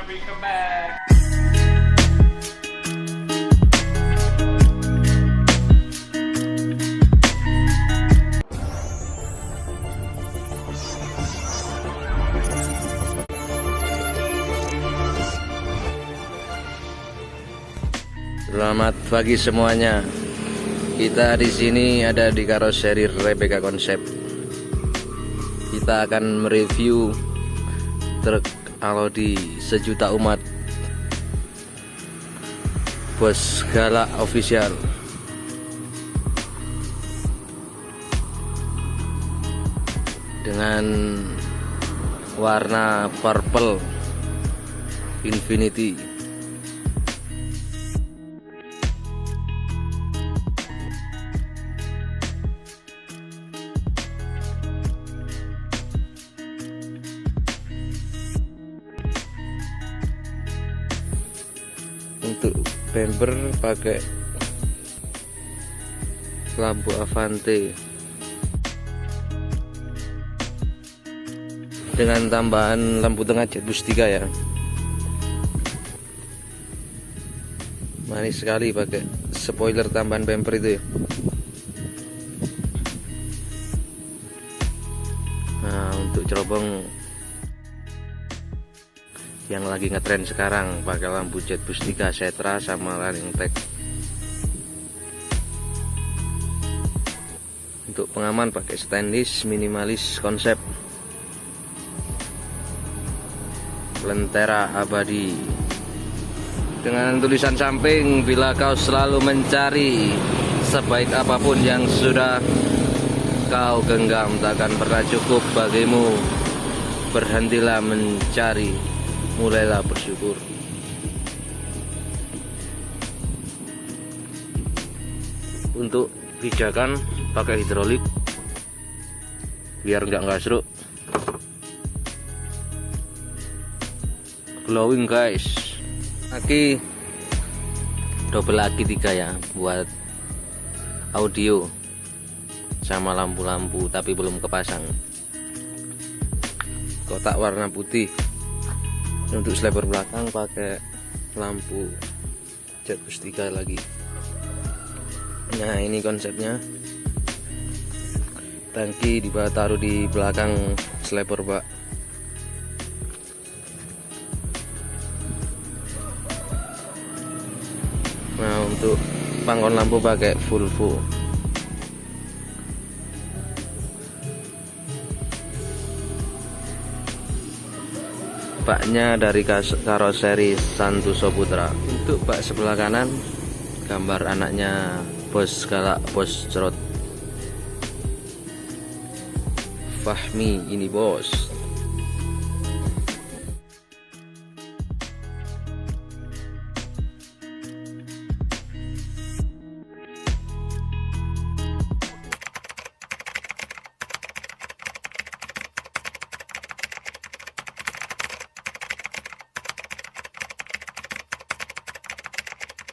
Come back. Selamat pagi semuanya. Kita di sini ada di karoseri Rebecca Concept. Kita akan mereview truk Audi sejuta umat Bos Galak Official dengan warna purple Infinity. Untuk bumper pakai lampu Avante dengan tambahan lampu tengah jet bus 3 ya. Manis sekali pakai spoiler tambahan bumper itu ya. Nah, untuk cerobong yang lagi ngetren sekarang pakai lampu jet bus 3 Setra sama running tag. Untuk pengaman pakai stainless minimalis konsep lentera abadi dengan tulisan samping, bila kau selalu mencari sebaik apapun yang sudah kau genggam takkan pernah cukup bagimu, berhentilah mencari, mulailah bersyukur. Untuk pijakan pakai hidrolik biar nggak ngasruk. Glowing guys. Aki double aki 3 ya buat audio sama lampu-lampu, tapi belum kepasang. Kotak warna putih. Untuk slider belakang pakai lampu jet bus 3 lagi. Nah, ini konsepnya. Tangki taruh di belakang slider bak. Nah, untuk pangkon lampu pakai Volvo. Baknya dari karoseri Santoso Putra. Untuk bak sebelah kanan gambar anaknya Bos Galak, Bos Cerot. Fahmi ini bos.